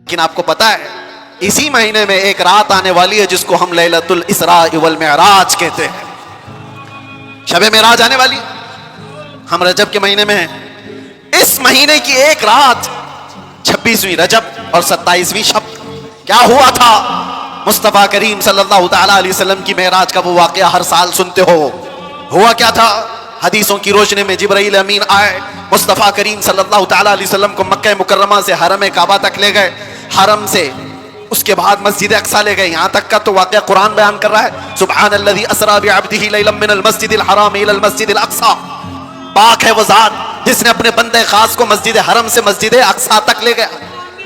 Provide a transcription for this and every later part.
لیکن آپ کو پتا ہے اسی مہینے میں ایک رات آنے والی ہے جس کو ہم لیلۃ الاسراء والمعراج کہتے ہیں. شب معراج آنے والی, ہم رجب کے مہینے میں ہیں. اس مہینے کی ایک رات 26ویں رجب اور 27ویں شب کیا ہوا تھا؟ مصطفیٰ کریم صلی اللہ تعالیٰ علیہ وسلم کی معراج کا وہ واقعہ ہر سال سنتے ہو. ہوا کیا تھا؟ حدیثوں کی روشنی میں جبرائیل امین آئے, مصطفیٰ کریم صلی اللہ تعالیٰ علیہ وسلم کو مکہ مکرمہ سے حرم کعبہ تک لے گئے, حرم سے اس کے بعد مسجد اقصیٰ لے گئے. یہاں تک کا تو واقعہ قرآن بیان کر رہا ہے, سبحان الذی اسریٰ بعبدہ لیلا من المسجد الحرام الی المسجد الاقصیٰ. پاک ہے وہ ذات جس نے اپنے بندے خاص کو مسجد حرم سے مسجد اقصیٰ تک لے گیا.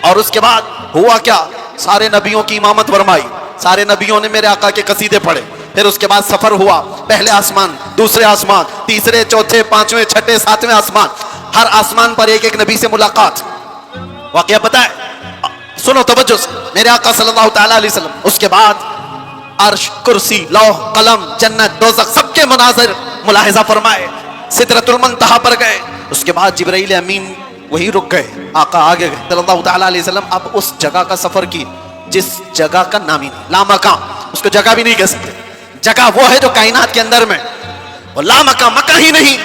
اور اس کے بعد ہوا کیا؟ سارے نبیوں کی امامت فرمائی, سارے نبیوں نے میرے آقا کے قصیدے پڑھے. پھر اس کے بعد سفر ہوا, پہلے آسمان, دوسرے آسمان, تیسرے, چوتھے, پانچویں, چھٹے, ساتویں آسمان. ہر آسمان پر ایک ایک نبی سے ملاقات. واقعہ پتہ ہے, سنو توجہ سے, میرے آقا صلی اللہ تعالیٰ علیہ وسلم اس کے بعد عرش, کرسی, لوح, قلم, جنت, دوزخ سب کے مناظر ملاحظہ فرمائے. سدرۃ المنتہا پر گئے. اس کے بعد جبرائیل امین وہی رک گئے, آقا آگے گئے صلی اللہ تعالیٰ علیہ وسلم. اب اس جگہ کا سفر کی جس جگہ کا نام ہی نہیں, لامکان, اس کو جگہ بھی نہیں کہہ سکتے. جگہ وہ ہے جو کائنات کے اندر میں, وہ لامکان, مکہ ہی نہیں,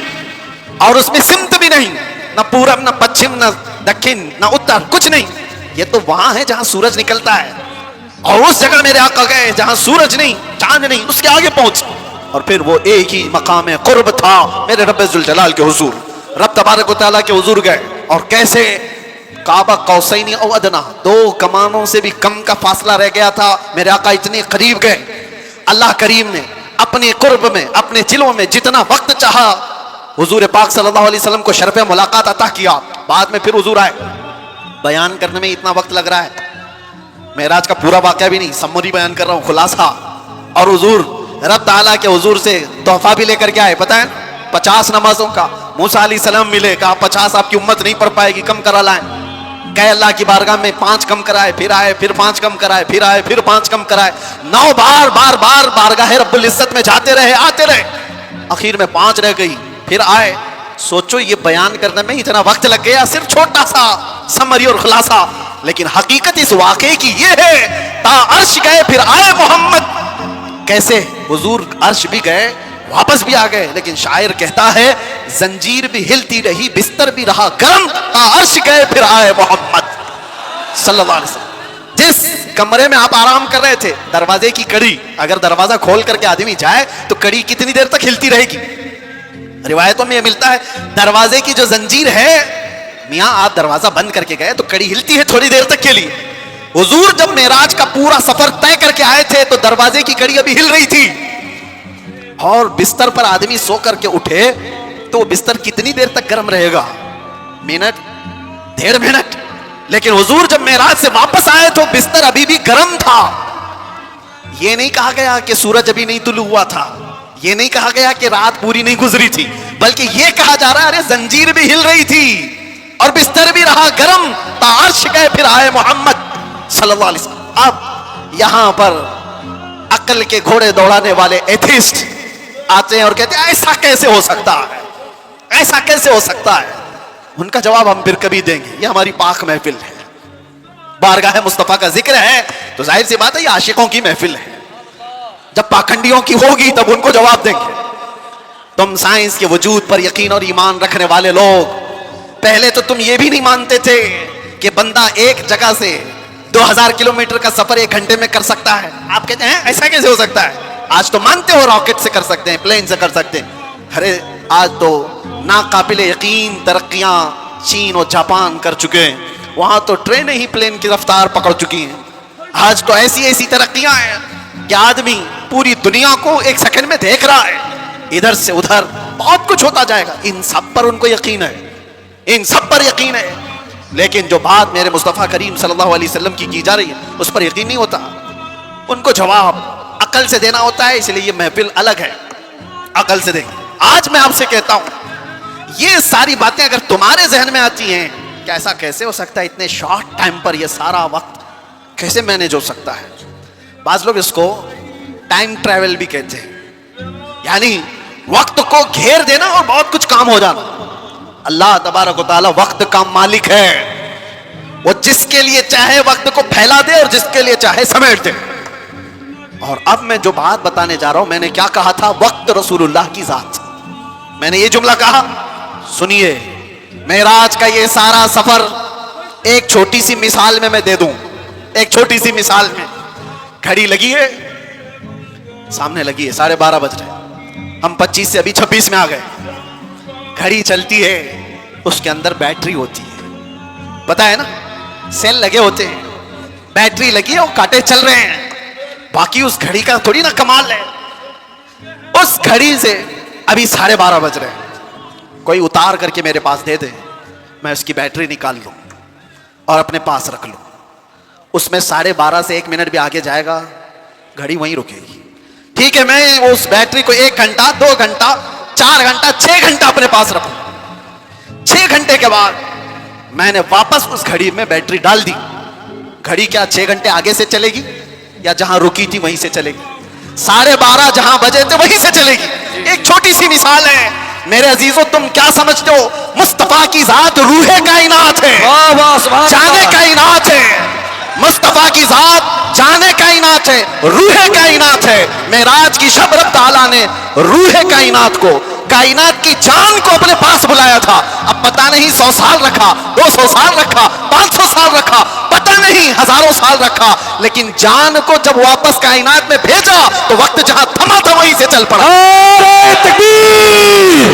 اور اس میں سمت بھی نہیں, نہ پورب, نہ پچھم, نہ دکن, نہ اتر, کچھ نہیں. یہ تو وہاں ہے جہاں سورج نکلتا ہے, اور اس جگہ میرے آقا گئے جہاں سورج نہیں, چاند نہیں, اس کے آگے پہنچ. اور پھر وہ ایک ہی مقام قرب تھا میرے رب ذوالجلال کے حضور, رب تبارک و تعالیٰ کے حضور گئے. اور کیسے؟ کعبہ قوسین او ادنا, دو کمانوں سے بھی کم کا فاصلہ رہ گیا تھا. میرے آقا اتنے قریب گئے. اللہ کریم نے اپنے قرب میں, اپنے دلوں میں جتنا وقت چاہا حضور پاک صلی اللہ علیہ وسلم کو شرف ملاقات عطا کیا. بعد میں پھر حضور آئے. بیان کرنے میں اتنا وقت لگ رہا ہے, معراج کا پورا واقعہ بھی نہیں, سمری بیان کر رہا ہوں, خلاصہ. اور حضور رب تعالیٰ کے حضور سے تحفہ بھی لے کر کے آئے, پتہ ہے 50 نمازوں کا. موسیٰ علیہ السلام ملے, کہا 50 آپ کی امت نہیں پڑھ پائے گی, کم کرا لائیں. گئے اللہ کی بارگاہ میں, 5 کم کرائے, پھر آئے, پھر 5 کم کرائے, پھر آئے, پھر 5 کم کرائے. 9 بار بار بار بارگاہ رب العزت میں جاتے رہے, آتے رہے. آخر میں 5 رہ گئی, پھر آئے. سوچو یہ بیان کرنے میں اتنا وقت لگ گیا, صرف چھوٹا سا سمری اور خلاصہ. لیکن حقیقت اس واقعے کی یہ ہے, تا عرش گئے پھر آئے محمد. کیسے؟ حضور عرش بھی گئے, واپس بھی آ گئے. لیکن شاعر کہتا ہے زنجیر بھی ہلتی رہی, بستر بھی رہا گرم, تا عرش گئے پھر آئے محمد صلی اللہ علیہ وسلم. جس کمرے میں آپ آرام کر رہے تھے, دروازے کی کڑی, اگر دروازہ کھول کر کے آدمی جائے تو کڑی کتنی دیر تک ہلتی رہے گی؟ روایتوں میں یہ ملتا ہے دروازے کی جو زنجیر ہے, میاں آپ دروازہ بند کر کے گئے تو کڑی ہلتی ہے تھوڑی دیر تک کے لیے. حضور جب معراج کا پورا سفر طے کر کے آئے تھے تو دروازے کی کڑی ابھی ہل رہی تھی. اور بستر پر آدمی سو کر کے اٹھے تو وہ بستر کتنی دیر تک گرم رہے گا؟ Minute, 1.5 minute. لیکن حضور جب معراج سے واپس آئے تو بستر ابھی بھی گرم تھا. یہ نہیں کہا گیا کہ سورج ابھی نہیں طلوع ہوا تھا, یہ نہیں کہا گیا کہ رات پوری نہیں گزری تھی, بلکہ یہ کہا جا رہا ہے ارے زنجیر بھی ہل رہی تھی اور بستر بھی رہا گرم, تا عرش گئے پھر آئے محمد صلی اللہ علیہ وسلم. اب یہاں پر عقل کے گھوڑے دوڑانے والے ایتھیسٹ آتے ہیں اور کہتے ہیں ایسا کیسے ہو سکتا ہے, ایسا کیسے ہو سکتا ہے. ان کا جواب ہم پھر کبھی دیں گے, یہ ہماری پاک محفل ہے, بارگاہ مصطفیٰ کا ذکر ہے تو ظاہر سی بات ہے یہ عاشقوں کی محفل ہے. جب پاکھنڈیوں کی ہوگی تب ان کو جواب دیں گے. تم سائنس کے وجود پر یقین اور ایمان رکھنے والے لوگ, پہلے تو تم یہ بھی نہیں مانتے تھے کہ بندہ ایک جگہ سے 2000 کلومیٹر کا سفر 1 گھنٹے میں کر سکتا ہے. آپ کہتے ہیں ایسا کیسے ہو سکتا ہے؟ آج تو مانتے ہو راکٹ سے کر سکتے ہیں, پلین سے کر سکتے ہیں. ارے آج تو ناقابل یقین ترقیاں چین اور جاپان کر چکے ہیں, وہاں تو ٹرینیں ہی پلین کی رفتار پکڑ چکی ہیں. آج تو ایسی ایسی ترقیاں ہیں کہ آدمی پوری دنیا کو 1 سیکنڈ میں دیکھ رہا ہے, ادھر سے ادھر بہت کچھ ہوتا جائے گا. ان سب پر ان کو یقین ہے, ان سب پر یقین ہے. لیکن جو بات میرے مصطفیٰ کریم صلی اللہ علیہ وسلم کی جا رہی ہے اس پر یقین نہیں ہوتا. ان کو جواب عقل سے دینا ہوتا ہے, اس لیے یہ محفل الگ ہے, عقل سے دیں. آج میں آپ سے کہتا ہوں یہ ساری باتیں اگر تمہارے ذہن میں آتی ہیں کہ ایسا کیسے ہو سکتا ہے, اتنے شارٹ ٹائم پر یہ سارا وقت کیسے مینیج ہو سکتا ہے. بعض لوگ اس کو ٹائم ٹریول بھی کہتے ہیں, یعنی وقت کو گھیر دینا اور بہت کچھ کام ہو جانا. اللہ تبارک و تعالی وقت کا مالک ہے, وہ جس کے لیے چاہے وقت کو پھیلا دے اور جس کے لیے چاہے سمیٹ دے. اور اب میں جو بات بتانے جا رہا ہوں, میں نے کیا کہا تھا؟ وقت رسول اللہ کی ذات. میں نے یہ جملہ کہا, سنیے, معراج کا یہ سارا سفر ایک چھوٹی سی مثال میں دے دوں. ایک چھوٹی سی مثال میں, گھڑی لگی ہے سامنے, لگی ہے 12:30 بج رہے, ہم 25 سے ابھی 26 میں آ گئے. گھڑی چلتی ہے, اس کے اندر بیٹری ہوتی ہے, پتا ہے نا, سیل لگے ہوتے ہیں, بیٹری لگی ہے, وہ کاٹے چل رہے ہیں. باقی اس گھڑی کا تھوڑی نا کمال ہے. اس گھڑی سے ابھی 12:30 بج رہے ہیں, کوئی اتار کر کے میرے پاس دے دے, میں اس کی بیٹری نکال لوں اور اپنے پاس رکھ لوں. اس میں 12:30 سے 1 منٹ بھی آگے جائے گا, گھڑی وہیں رکے گی. ٹھیک ہے, میں اس بیٹری کو 1 گھنٹہ 2 گھنٹہ 4 گھنٹہ 6 گھنٹہ اپنے پاس رکھوں. 6 گھنٹے کے بعد میں نے واپس اس گھڑی میں بیٹری ڈال دی. گھڑی کیا 6 گھنٹے آگے سے چلے گی یا جہاں رکی تھی وہیں سے چلے گی؟ 12:30 جہاں بجے تھے وہیں سے چلے گی. ایک چھوٹی سی مثال ہے میرے عزیزو. تم کیا سمجھتے ہو؟ مصطفیٰ کی ذات روح کائنات ہے, جانے کائنات ہے. مصطفیٰ کی ذات جانے کائنات ہے, روح کائنات ہے. معراج کی شب رب تعالیٰ نے روح کائنات کو, کائنات کی جان کو اپنے پاس بلایا تھا. اب پتہ نہیں 100 سال رکھا, 200 سال رکھا, 500 سال رکھا, پتہ نہیں ہزاروں سال رکھا, لیکن جان کو جب واپس کائنات میں بھیجا تو وقت جہاں تھما تھا وہیں سے چل پڑا. نعرہ تکبیر,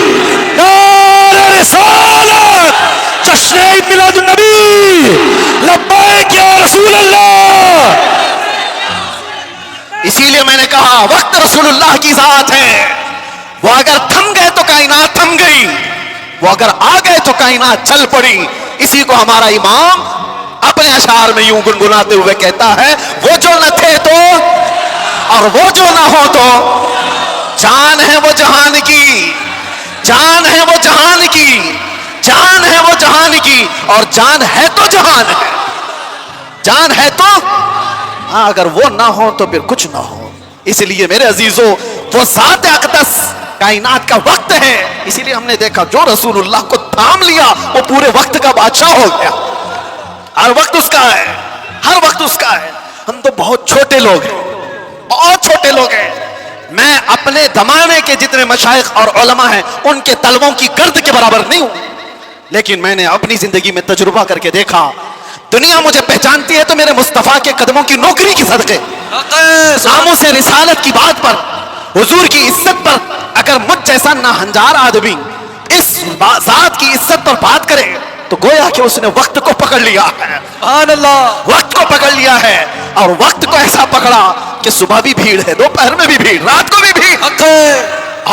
نعرہ رسالت, جشن عید میلاد النبی, لبیک یا رسول اللہ. اسی لیے میں نے کہا وقت رسول اللہ کی ذات ہے. وہ اگر تھم گئے تو کائنات تھم گئی, وہ اگر آ گئے تو کائنات چل پڑی. اسی کو ہمارا امام اپنے اشعار میں یوں گنگناتے ہوئے کہتا ہے, وہ جو نہ تھے تو اور وہ جو نہ ہو تو, جان ہے وہ جہان کی, جان ہے وہ جہان کی, جان ہے وہ جہان کی, اور جان ہے تو جہان ہے, جان ہے تو ہاں, اگر وہ نہ ہو تو پھر کچھ نہ ہو. اس لیے میرے عزیزو وہ ذات اقدس کائنات کا وقت ہے. اسی لیے ہم نے دیکھا جو رسول اللہ کو تھام لیا وہ پورے وقت کا بادشاہ ہو گیا. ہر وقت اس کا ہے, ہر وقت اس کا ہے. ہم تو بہت چھوٹے لوگ ہیں, بہت چھوٹے لوگ ہیں. میں اپنے زمانے کے جتنے مشائخ اور علماء ہیں ان کے طلبوں کی گرد کے برابر نہیں ہوں, لیکن میں نے اپنی زندگی میں تجربہ کر کے دیکھا, دنیا مجھے پہچانتی ہے تو میرے مصطفیٰ کے قدموں کی نوکری کی صدقے, ناموں سے رسالت کی بات پر, حضور کی عزت پر. اگر مجھ جیسا ناہنجار آدمی اس ذات کی عزت پر بات کرے تو گویا کہ اس نے وقت کو پکڑ لیا ہے. سبحان اللہ, وقت کو پکڑ لیا ہے, اور وقت کو ایسا پکڑا کہ صبح بھی بھیڑ ہے, دوپہر میں بھی بھیڑ, رات کو بھی بھیڑ.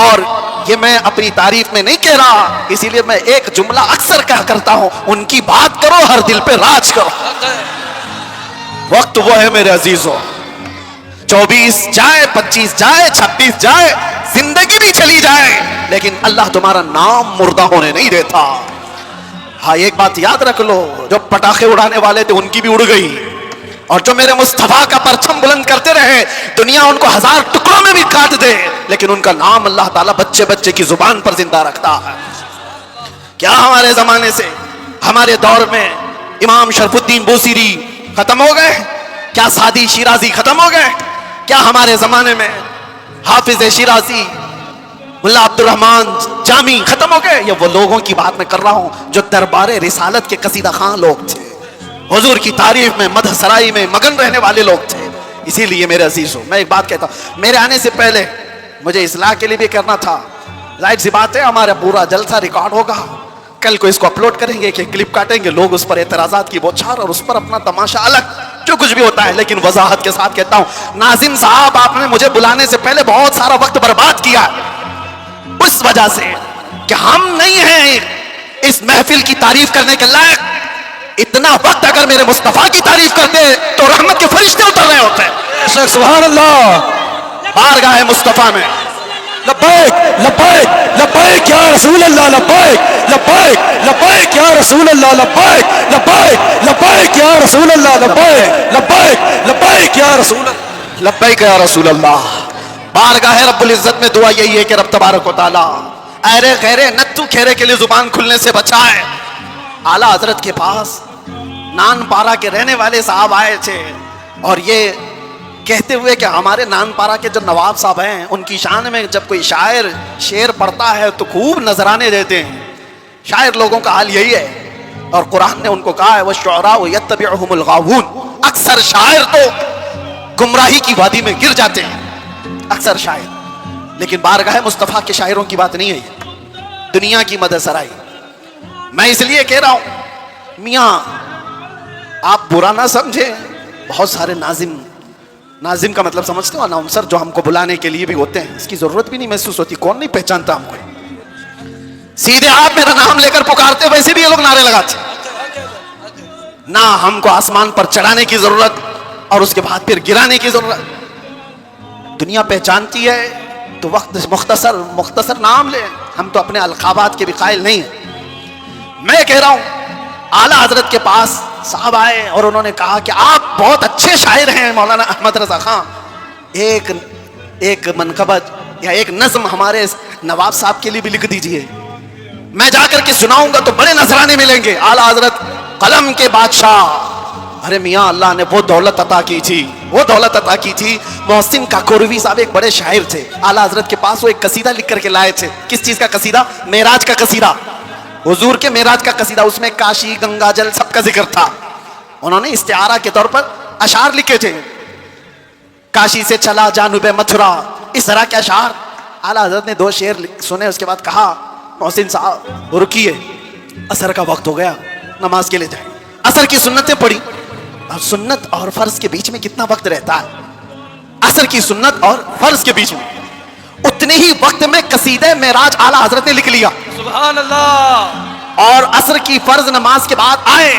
اور یہ میں اپنی تعریف میں نہیں کہہ رہا, اسی لیے میں ایک جملہ اکثر کہا کرتا ہوں, ان کی بات کرو ہر دل پہ راج کرو. وقت وہ ہے میرے عزیزوں, 24 جائے, 25 جائے, 26 جائے, زندگی بھی چلی جائے, لیکن اللہ تمہارا نام مردہ ہونے نہیں دیتا. ہاں ایک بات یاد رکھ لو, جو پٹاخے اڑانے والے تھے ان کی بھی اڑ گئی, اور جو میرے مصطفیٰ کا پرچم بلند کرتے رہے دنیا ان کو 1000 ٹکڑوں میں بھی کاٹ دے, لیکن ان کا نام اللہ تعالیٰ بچے بچے کی زبان پر زندہ رکھتا ہے. کیا ہمارے زمانے سے, ہمارے دور میں امام شرف الدین بوصیری ختم ہو گئے؟ کیا سعدی شیرازی ختم ہو گئے؟ کیا ہمارے زمانے میں حافظ شیرازی, ملا عبد الرحمن جامی ختم ہو گئے؟ یہ وہ لوگوں کی بات میں کر رہا ہوں جو دربار رسالت کے قصیدہ خان لوگ تھے, حضور کی تعریف میں مدح سرائی میں مگن رہنے والے لوگ تھے. اسی لیے میرے عزیزوں میں ایک بات کہتا ہوں, میرے آنے سے پہلے مجھے اصلاح کے لیے بھی کرنا تھا. ظاہر سی بات ہے ہمارا پورا جلسہ ریکارڈ ہوگا, کل کو اس کو اپلوڈ کریں گے کہ کلپ کاٹیں گے, لوگ اس پر اعتراضات کی بوچھار اور اس پر اپنا تماشا الگ جو کچھ بھی ہوتا ہے. لیکن وضاحت کے ساتھ کہتا ہوں, ناظم صاحب آپ نے مجھے بلانے سے پہلے بہت سارا وقت برباد کیا اس وجہ سے کہ ہم نہیں ہیں اس محفل کی تعریف کرنے کے لائق. اتنا وقت اگر میرے مصطفیٰ کی تعریف کرتے تو رحمت کے فرشتے اتر رہے ہوتے. سبحان اللہ, بارگاہ مصطفیٰ میں لبیک لبیک لبیک یا رسول اللہ, لبیک لبیک لبیک یا رسول اللہ, لبیک لبیک لبیک یا رسول اللہ, لبیک لبیک لبیک یا رسول اللہ, لبیک یا رسول اللہ. بارگاہ رب العزت میں دعا یہی ہے کہ رب تبارک و تعالیٰ ایرے غیرے نتو کھیرے کے لیے زبان کھلنے سے بچائے. اعلیٰ حضرت کے پاس نان پارا کے رہنے والے صاحب آئے تھے اور یہ کہتے ہوئے کہ ہمارے نان پارا کے جو نواب صاحب ہیں ان کی شان میں جب کوئی شاعر شعر پڑھتا ہے تو خوب نذرانے دیتے ہیں. شاعر لوگوں کا حال یہی ہے اور قرآن نے ان کو کہا ہے وَالشُّعَرَاءُ يَتَّبِعُهُمُ الْغَاوُونَ. اکثر شاعر تو گمراہی کی وادی میں گر جاتے ہیں اکثر شاعر. لیکن بارگاہ مصطفیٰ کے شاعروں کی بات نہیں ہے یہ, دنیا کی مدد سرائی. میں اس لیے کہہ رہا ہوں میاں آپ برا نہ سمجھیں, بہت سارے ناظم کا مطلب سمجھتے ہو اناؤنسر جو ہم کو بلانے کے لیے بھی ہوتے ہیں, اس کی ضرورت بھی نہیں محسوس ہوتی, کون نہیں پہچانتا ہم کو, سیدھے آپ میرا نام لے کر پکارتے, ویسے بھی یہ لوگ نعرے لگاتے. نہ ہم کو آسمان پر چڑھانے کی ضرورت اور اس کے بعد پھر گرانے کی ضرورت. دنیا پہچانتی ہے تو وقت مختصر نام لے, ہم تو اپنے القابات کے بھی قائل نہیں ہیں. میں کہہ رہا ہوں اعلیٰ حضرت کے پاس صاحب آئے اور انہوں نے کہا کہ آپ بہت اچھے شاعر ہیں مولانا احمد رضا خان, ایک منقبت یا ایک نظم ہمارے نواب صاحب کے لیے بھی لکھ دیجئے, میں جا کر کے سناؤں گا تو بڑے نذرانے ملیں گے. اعلیٰ حضرت قلم کے بادشاہ, ارے میاں اللہ نے وہ دولت عطا کی تھی. محسن کاکوروی صاحب ایک بڑے شاعر تھے, اعلیٰ حضرت کے پاس وہ ایک قصیدہ لکھ کر کے لائے تھے. کس چیز کا قصیدہ؟ معراج کا قصیدہ, حضور کے معراج کا قصیدہ. اس میں کاشی گنگا جل سب کا ذکر تھا. انہوں نے استعارہ کے طور پر اشعار لکھے تھے, کاشی سے چلا جانب متھرا, اس طرح کے اشعار. اعلیٰ حضرت نے 2 شعر سنے, اس کے بعد کہا محسن صاحب رکیے, عصر کا وقت ہو گیا, نماز کے لیے جائیں. عصر کی سنتیں پڑھی, اور سنت اور فرض کے بیچ میں کتنا وقت رہتا ہے؟ عصر کی سنت اور فرض کے بیچ میں اتنے ہی وقت میں قصیدہ معراج اعلیٰ حضرت نے لکھ لیا. سبحان اللہ. اور عصر کی فرض نماز کے بعد آئے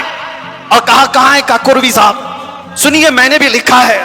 اور کہا کہاں ہے کاکوروی صاحب, سنیے میں نے بھی لکھا ہے.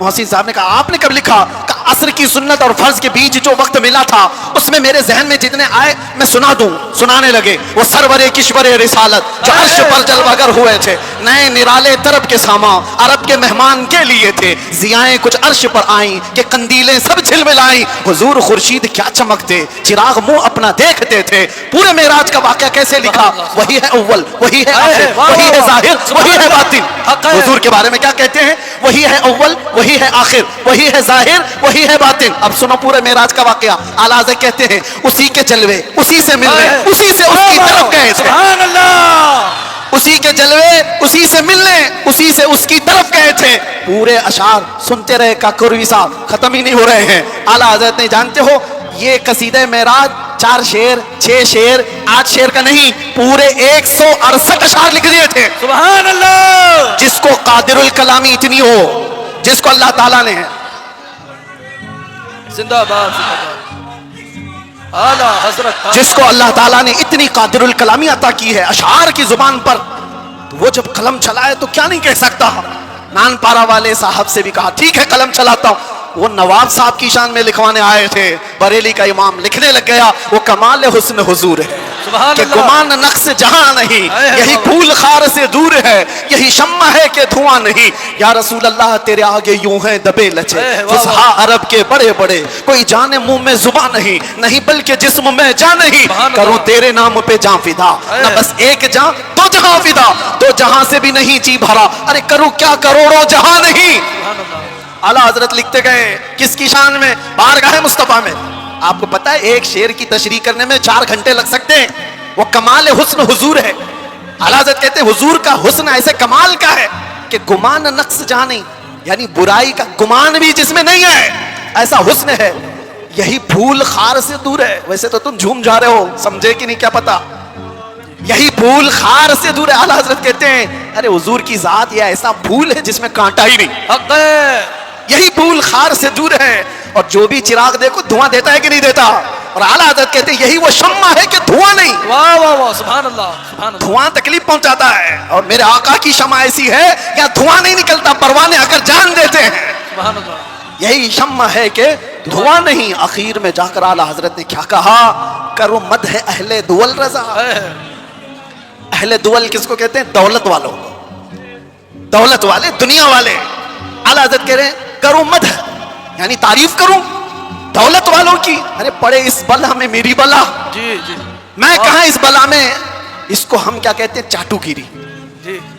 محسن صاحب نے کہا آپ نے کب لکھا؟ کہا عصر کی سنت اور فرض کے بیچ جو وقت ملا تھا اس میں میرے ذہن میں جتنے آئے میں سنا دوں. سنانے لگے. وہ سرور کشور رسالت جو عرش پر جلوگر ہوئے تھے, نئے نرالے طرب کے سامان عرب کے مہمان کے لیے تھے. ضیائیں کچھ عرش پر آئیں کہ قندیلیں سب جھلملائیں, حضور خورشید کیا چمکتے, چراغ منہ اپنا دیکھتے تھے. پورے معراج کا واقعہ کیسے لکھا؟ وہی ہے اول, وہی ہے آخر, وہی ہے ظاہر, وہی ہے باطن. حضور کے بارے میں کیا کہتے ہیں؟ وہی ہے اول, وہی ہے آخر, وہی ہے ظاہر, وہی ہے باطن. اب سنو پورے معراج کا واقعہ. اعلیٰ حضرت کہتے ہیں اسی کے جلوے اسی سے ملنے اسی سے اس کی طرف گئے تھے. سبحان اللہ. اسی کے جلوے اسی سے ملنے اسی سے اس کی طرف گئے تھے. پورے اشعار سنتے رہے کاکوروی صاحب, ختم ہی نہیں ہو رہے ہیں. اعلیٰ حضرت نے, جانتے ہو یہ قصیدہ معراج 4 شعر 6 شعر 8 شعر کا نہیں, پورے 168 اشعار لکھ دیے تھے. سبحان اللہ. جس کو قادر الکلامی اتنی ہو, جس کو اللہ تعالیٰ نے زندہ باد اعلیٰ حضرت, جس کو اللہ تعالیٰ نے اتنی قادر الکلامی عطا کی ہے اشعار کی زبان پر, تو وہ جب قلم چلائے تو کیا نہیں کہہ سکتا. نان پارا والے صاحب سے بھی کہا ٹھیک ہے قلم چلاتا ہوں. وہ نواب صاحب کی شان میں لکھوانے آئے تھے, بریلی کا امام لکھنے لگ گیا وہ کمال حسن حضور ہے کہ گمان نقص جہاں نہیں, یہی پھول خار سے دور ہے, یہی شمع ہے کہ دھواں نہیں. یا رسول اللہ تیرے آگے یوں ہیں دبے لچے فصحا عرب کے بڑے بڑے, کوئی جان منہ میں زباں نہیں بلکہ جسم میں جان نہیں. کروں تیرے نام پہ جان فدا, نہ بس ایک جان دو جہاں فدا, 2 جہاں سے بھی نہیں جی بھرا, ارے کروں کیا کروڑوں جہاں نہیں. اعلیٰ حضرت لکھتے گئے کس کی شان میں؟ بارگاہ مصطفیٰ میں. آپ کو پتا ہے ایک شعر کی تشریح کرنے میں 4 گھنٹے لگ سکتے ہیں. وہ کمال حسن حضور ہے. اعلیٰ حضرت کہتے ہیں حضور کا حسن ایسے کمال کا ہے کہ گمان نقص جہاں نہیں, یعنی برائی کا گمان بھی جس میں نہیں ہے, ایسا حسن ہے. یہی پھول خار سے دور ہے. ویسے تو تم جھوم جا رہے ہو, سمجھے کہ نہیں کیا پتا. یہی پھول خار سے دور ہے. اعلیٰ حضرت کہتے ہیں ارے حضور کی ذات یہ ایسا پھول ہے جس میں کانٹا ہی نہیں. حق ہے. یہی پھول خار سے دور ہے, اور جو بھی چراغ دیکھو دھواں دیتا ہے کہ نہیں دیتا. اور اعلیٰ حضرت کہتے ہیں یہی وہ شمع ہے کہ دھواں نہیں. واہ واہ واہ, سبحان اللہ سبحان اللہ. دھواں تکلیف پہنچاتا ہے, اور میرے آقا کی شمع ایسی ہے یا دھواں نہیں نکلتا, پروانے آ کر جان دیتے ہیں. سبحان اللہ. یہی شمع ہے کہ دھواں نہیں. اخیر میں جا کر اعلیٰ حضرت نے کیا کہا؟ کرو مدح اہل دول رضا. اہل دول کس کو کہتے ہیں؟ دولت والوں کو, دولت والے, دنیا والے. اعلیٰ حضرت کہہ رہے ہیں کرو مدح, یعنی تعریف کروں دولت والوں کی. ارے پڑے اس بلا میں میری بلا, جی جی, میں کہاں اس بلا میں. اس کو ہم کیا کہتے ہیں؟ چاٹو گیری. جی,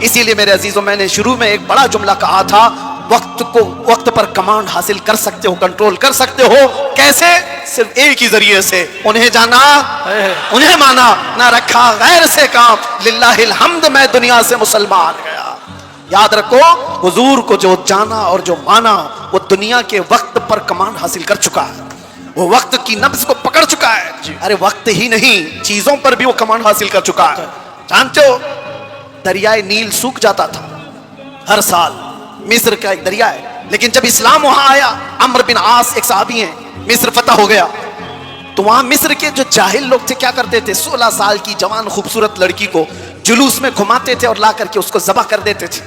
اسی لیے میرے عزیزوں میں نے شروع میں ایک بڑا جملہ کہا تھا, وقت پر کمانڈ حاصل کر سکتے ہو, کنٹرول کر سکتے ہو. کیسے؟ صرف ایک ہی ذریعے سے, انہیں جانا, انہیں مانا, نہ رکھا غیر سے کام. للہ الحمد میں دنیا سے مسلمان گیا. یاد رکھو, حضور کو جو جانا اور جو مانا وہ دنیا کے وقت پر کمانڈ حاصل کر چکا ہے, وہ وقت کی نبض کو پکڑ چکا ہے. ارے وقت ہی نہیں, چیزوں پر بھی وہ کمانڈ حاصل کر چکا ہے. جانتے ہو دریائے نیل سوکھ جاتا تھا ہر سال, مصر کا ایک دریا ہے, لیکن جب اسلام وہاں آیا, عمرو بن عاص ایک صحابی ہیں, مصر فتح ہو گیا, تو وہاں مصر کے جو جاہل لوگ تھے کیا کرتے تھے, 16 سال کی جوان خوبصورت لڑکی کو جلوس میں گھماتے تھے اور لا کر کے اس کو ذبح کر دیتے تھے.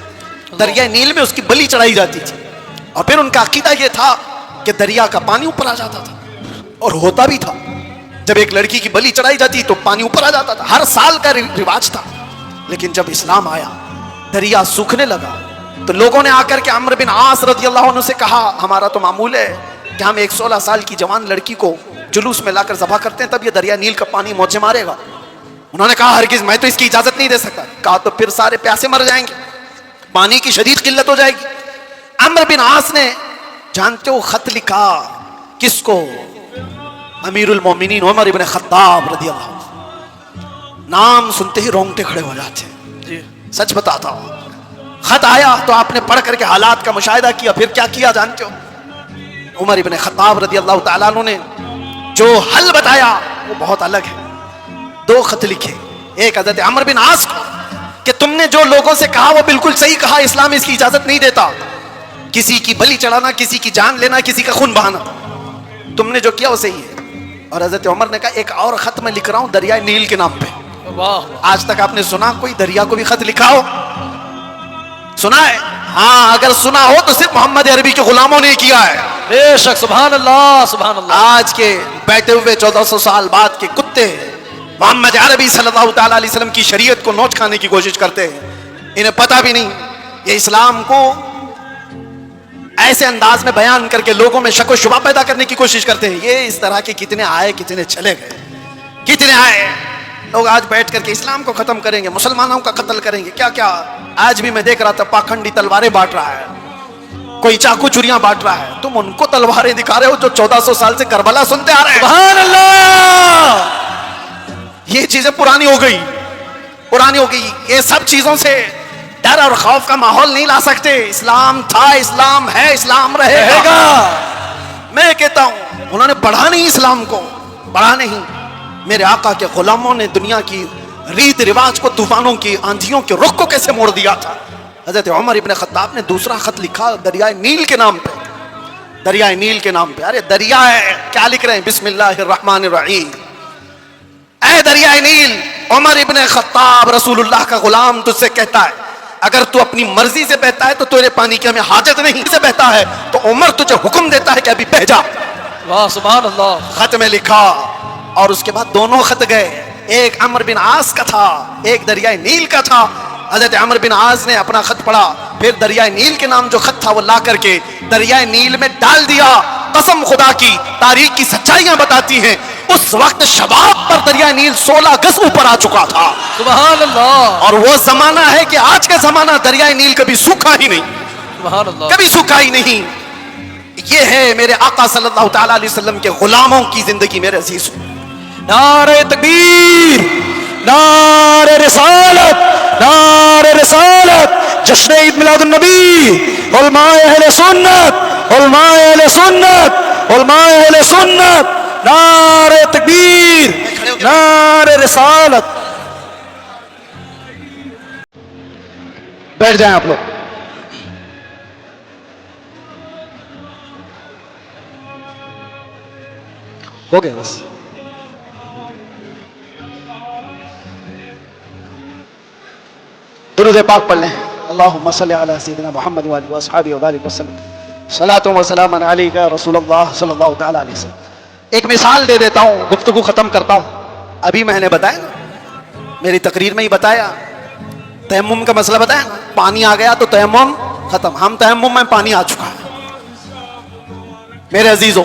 دریائے نیل میں اس کی بلی چڑھائی جاتی تھی, اور پھر ان کا عقیدہ یہ تھا کہ دریا کا پانی اوپر آ جاتا تھا, اور ہوتا بھی تھا. جب ایک لڑکی کی بلی چڑھائی جاتی تو پانی اوپر آ جاتا تھا, ہر سال کا رواج تھا. لیکن جب اسلام آیا, دریا سوکھنے لگا, تو لوگوں نے آ کر کے عمرو بن عاص رضی اللہ عنہ سے کہا, ہمارا تو معمول ہے کہ ہم ایک 16 سال کی جوان لڑکی کو جلوس میں لا کر ذبح کرتے ہیں, تب یہ دریا نیل کا پانی موجے مارے گا. انہوں نے کہا ہرگز میں تو اس کی اجازت نہیں دے سکتا. کہا تو پھر سارے پیاسے مر جائیں گے, پانی کی شدید قلت ہو جائے گی. عمرو بن عاص نے, جانتے ہو, خط لکھا کس کو, امیر المومنین عمر ابن خطاب رضی اللہ عنہ. نام سنتے ہی رونگٹے کھڑے ہو جاتے ہیں, سچ بتاتا ہوں. خط آیا تو آپ نے پڑھ کر کے حالات کا مشاہدہ کیا, پھر کیا کیا جانتے ہو, عمر ابن خطاب رضی اللہ تعالیٰ عنہ نے جو حل بتایا وہ بہت الگ ہے. 2 خط لکھے, ایک حضرت عمرو بن عاص کو کہ تم نے جو لوگوں سے کہا وہ بالکل صحیح کہا, اسلام اس کی اجازت نہیں دیتا, کسی کی بلی چڑھانا, کسی کی جان لینا, کسی کا خون بہانا, تم نے جو کیا وہ صحیح ہے. اور حضرت عمر نے کہا ایک اور خط میں لکھ رہا ہوں دریائے نیل کے نام پہ. آج تک آپ نے سنا کوئی دریا کو بھی خط لکھا ہو؟ سنا ہے؟ ہاں, اگر سنا ہو تو صرف محمد عربی کے غلاموں نے کیا ہے. بے شک, سبحان اللہ سبحان اللہ. آج کے بیٹھے ہوئے 1400 سال بعد کے کتے محمد عربی صلی اللہ تعالی علیہ وسلم کی شریعت کو نوچ کھانے کی کوشش کرتے ہیں, انہیں پتہ بھی نہیں. یہ اسلام کو ایسے انداز میں بیان کر کے لوگوں میں شک و شبہ پیدا کرنے کی کوشش کرتے ہیں. یہ اس طرح کے کتنے آئے, کتنے چلے گئے, کتنے آئے لوگ آج بیٹھ کر کے اسلام کو ختم کریں گے, مسلمانوں کا قتل کریں گے, کیا کیا. آج بھی میں دیکھ رہا تھا پاکھنڈی تلواریں بانٹ رہا ہے, کوئی چاقو چوریاں بانٹ رہا ہے. تم ان کو تلواریں دکھا رہے ہو جو 1400 سال سے کربلا سنتے آ رہے ہیں. سبحان اللہ. یہ چیزیں پرانی ہو گئی, پرانی ہو گئی. یہ سب چیزوں سے ڈر اور خوف کا ماحول نہیں لا سکتے. اسلام تھا, اسلام ہے, اسلام رہے گا. میں کہتا ہوں انہوں نے پڑھا نہیں اسلام کو, پڑھا نہیں. میرے آقا کے غلاموں نے دنیا کی ریت رواج کو, طوفانوں کی, آندھیوں کے رخ کو کیسے موڑ دیا تھا. حضرت عمر ابن خطاب نے دوسرا خط لکھا دریائے نیل کے نام پہ, دریائے نیل کے نام پہ. ارے دریا ہے, کیا لکھ رہے ہیں, بسم اللہ الرحمن الرحیم. اے دریائے نیل, عمر ابن خطاب رسول اللہ کا غلام تجھ سے کہتا ہے اگر تو اپنی مرضی سے بہتا ہے تو تیرے پانی کی ہمیں حاجت نہیں, سے بہتا ہے تو عمر تجھے حکم دیتا ہے کہ ابھی بہ جا. واہ سبحان اللہ. خط میں لکھا, اور اس کے بعد دونوں خط گئے, ایک عمرو بن عاص کا تھا, ایک دریائے نیل کا تھا. حضرت عمرو بن عاص نے اپنا خط پڑھا, پھر دریائے نیل کے نام جو خط تھا وہ لا کر کے دریائے نیل میں ڈال دیا. قسم خدا کی, تاریخ کی سچائیاں بتاتی ہیں اس وقت شباب پر دریائے نیل 16 گز اوپر آ چکا تھا. سبحان اللہ. اور وہ زمانہ ہے کہ آج کا زمانہ دریائے نیل کبھی سوکھا ہی نہیں, سبحان اللہ. کبھی سوکھا ہی نہیں. یہ ہے میرے آقا صلی اللہ تعالی علیہ وسلم کے غلاموں کی زندگی. میرے عزیز, نعرہ تکبیر, نعرہ رسالت, نعرہ رسالت, جشن عید میلاد النبی, علماء اہل سنت, علماء اہل سنت, علماء اہل سنت, نعرہ تکبیر, نعرہ رسالت. بیٹھ جائیں آپ لوگ. ہو گیا بس. درود پاک پڑھ لیں. اللہم صلی علی سیدنا محمد و آلہ و اصحابہ و بارک وسلم. صلاۃ و سلام علیک رسول اللہ صلی اللہ تعالی علیہ وسلم. ایک مثال دے دیتا ہوں, گفتگو ختم کرتا ہوں. ابھی میں نے بتایا نا, میری تقریر میں ہی بتایا, تیمم کا مسئلہ بتایا نا, پانی آ گیا تو تیمم ختم. ہم تیمم میں پانی آ چکا ہے. میرے عزیزوں,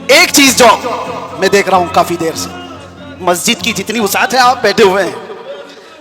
ایک چیز جو میں دیکھ رہا ہوں کافی دیر سے, مسجد کی جتنی وسعت ہے آپ بیٹھے ہوئے ہیں,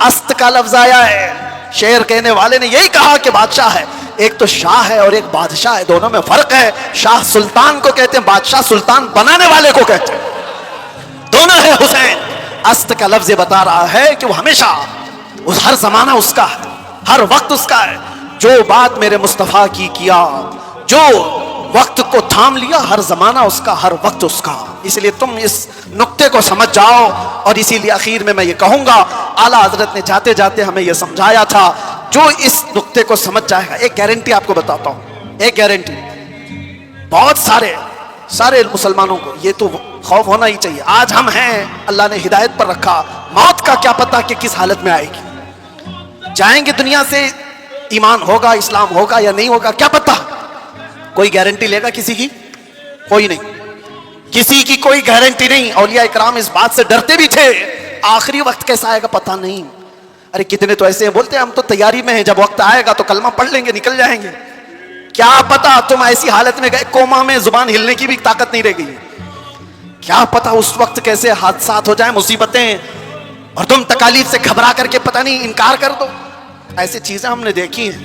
است کا لفظ آیا ہے. شعر کہنے والے نے یہی کہا کہ بادشاہ ہے. ایک تو شاہ ہے اور ایک بادشاہ ہے, دونوں میں فرق ہے. شاہ سلطان کو کہتے ہیں, بادشاہ سلطان بنانے والے کو کہتے ہیں. دونوں ہے حسین. است کا لفظ یہ بتا رہا ہے کہ وہ ہمیشہ, ہر زمانہ اس کا ہے, ہر وقت اس کا ہے. جو بات میرے مصطفیٰ کی کیا, جو وقت کو تھام لیا, ہر زمانہ اس کا, ہر وقت اس کا. اس لیے تم اس نقطے کو سمجھ جاؤ. اور اسی لیے آخر میں یہ کہوں گا, اعلیٰ حضرت نے جاتے جاتے ہمیں یہ سمجھایا تھا, جو اس نقطے کو سمجھ جائے گا. ایک گارنٹی آپ کو بتاتا ہوں, ایک گارنٹی. بہت سارے مسلمانوں کو یہ تو خوف ہونا ہی چاہیے. آج ہم ہیں, اللہ نے ہدایت پر رکھا, موت کا کیا پتہ کہ کس حالت میں آئے گی. جائیں گے دنیا سے, ایمان ہوگا, اسلام ہوگا یا نہیں ہوگا, کیا پتہ. کوئی گارنٹی لے گا کسی کی؟ کوئی نہیں, کسی کی کوئی گارنٹی نہیں. اولیاء اکرام اس بات سے ڈرتے بھی تھے, آخری وقت کیسا آئے گا پتہ نہیں. ارے کتنے تو ایسے ہیں بولتے ہیں ہم تو تیاری میں ہیں, جب وقت آئے گا تو کلمہ پڑھ لیں گے, نکل جائیں گے. کیا پتا تم ایسی حالت میں گئے, کوما میں زبان ہلنے کی بھی طاقت نہیں رہ گئی. کیا پتا اس وقت کیسے حادثات ہو جائیں, مصیبتیں, اور تم تکالیف سے گھبرا کر کے پتہ نہیں انکار کر دو. ایسی چیزیں ہم نے دیکھی ہیں,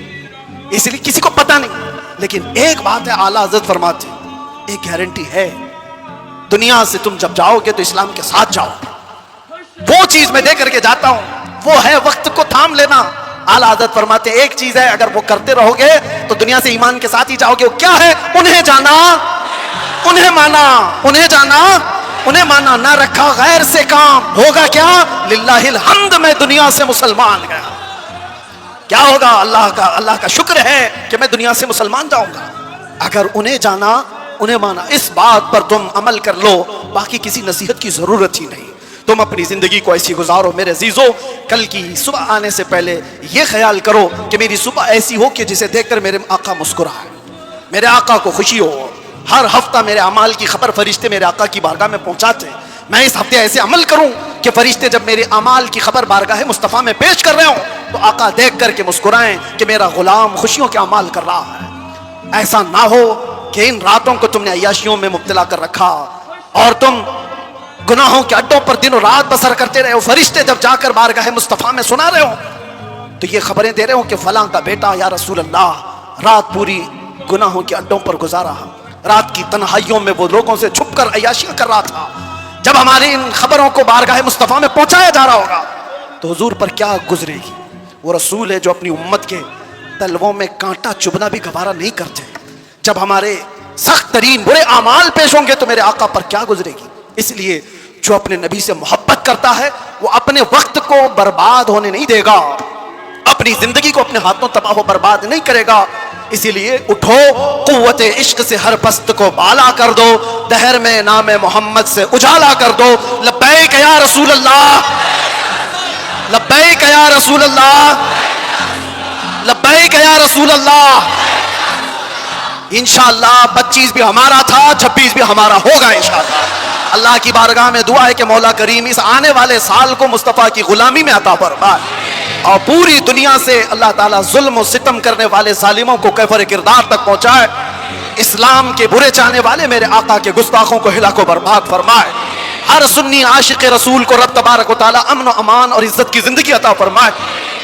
اس لیے کسی کو پتہ نہیں. لیکن ایک بات ہے, اعلیٰ حضرت فرماتے ہیں, ایک گارنٹی ہے, دنیا سے تم جب جاؤ گے تو اسلام کے ساتھ جاؤ. وہ چیز میں دے کر کے جاتا ہوں, وہ ہے وقت کو تھام لینا. اعلیٰ حضرت فرماتے ہیں ایک چیز ہے, اگر وہ کرتے رہو گے تو دنیا سے ایمان کے ساتھ ہی جاؤ گے. وہ کیا ہے؟ انہیں جانا, انہیں مانا, انہیں جانا, انہیں مانا. نہ رکھا غیر سے کام, ہوگا کیا؟ للہ الحمد, میں دنیا سے مسلمان گیا. کیا ہوگا؟ اللہ کا شکر ہے کہ میں دنیا سے مسلمان جاؤں گا. اگر انہیں جانا, انہیں مانا, اس بات پر تم عمل کر لو, باقی کسی نصیحت کی ضرورت ہی نہیں. تم اپنی زندگی کو ایسی گزارو میرے عزیزو, کل کی صبح آنے سے پہلے یہ خیال کرو کہ میری صبح ایسی ہو کہ جسے دیکھ کر میرے آقا مسکرائے, میرے آقا کو خوشی ہو. ہر ہفتہ میرے اعمال کی خبر فرشتے میرے آقا کی بارگاہ میں پہنچاتے. میں اس ہفتے ایسے عمل کروں کہ فرشتے جب میرے اعمال کی خبر بارگاہ مصطفیٰ میں پیش کر رہے ہوں تو آقا دیکھ کر کے مسکرائیں کہ میرا غلام خوشیوں کے اعمال کر رہا ہے. ایسا نہ ہو کہ ان راتوں کو تم نے عیاشیوں میں مبتلا کر رکھا اور تم گناہوں کے اڈوں پر دن و رات بسر کرتے رہے ہو. فرشتے جب جا کر بارگاہ مصطفیٰ میں سنا رہے ہو تو یہ خبریں دے رہے ہو کہ فلاں کا بیٹا یا رسول اللہ رات پوری گناہوں کے اڈوں پر گزارا, رات کی تنہائیوں میں وہ لوگوں سے چھپ کر عیاشیاں کر رہا تھا. جب ہماری ان خبروں کو بارگاہ مصطفیٰ میں پہنچایا جا رہا ہوگا تو حضور پر کیا گزرے گی. وہ رسول ہے جو اپنی امت کے تلووں میں کانٹا چبھنا بھی گوارا نہیں کرتے. جب ہمارے سخت ترین برے اعمال پیش ہوں گے تو میرے آقا پر کیا گزرے گی. اس لیے جو اپنے نبی سے محبت کرتا ہے وہ اپنے وقت کو برباد ہونے نہیں دے گا, اپنی زندگی کو اپنے ہاتھوں تباہ و برباد نہیں کرے گا. اسی لیے اٹھو, قوت عشق سے ہر پست کو بالا کر دو, دہر میں نام محمد سے اجالا کر دو. لبیک یا رسول اللہ, لبیک یا رسول اللہ, لبیک یا رسول اللہ. انشاءاللہ 25 بھی ہمارا تھا, 26 بھی ہمارا ہوگا انشاءاللہ. اللہ کی بارگاہ میں دعا ہے کہ مولا کریم اس آنے والے سال کو مصطفیٰ کی غلامی میں عطا فرمائے اور پوری دنیا سے اللہ تعالیٰ ظلم و ستم کرنے والے ظالموں کو کیفر کردار تک پہنچائے. اسلام کے برے چاہنے والے میرے آقا کے گستاخوں کو ہلاک و برباد فرمائے. ہر سنی عاشق رسول کو رب تبارک و تعالیٰ امن و امان اور عزت کی زندگی عطا فرمائے.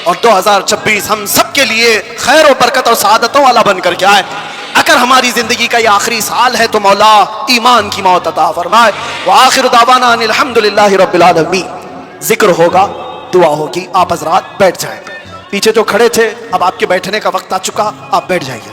اور 2026 ہم سب کے لیے خیر و برکت اور سعادتوں والا بن کر کے آئے. اگر ہماری زندگی کا یہ آخری سال ہے تو مولا ایمان کی موت عطا فرمائے. وآخر دعوانا ان الحمدللہ رب العالمین. ذکر ہوگا, دعا ہوگی, آپ حضرات بیٹھ جائیں. پیچھے جو کھڑے تھے اب آپ کے بیٹھنے کا وقت آ چکا, آپ بیٹھ جائیے.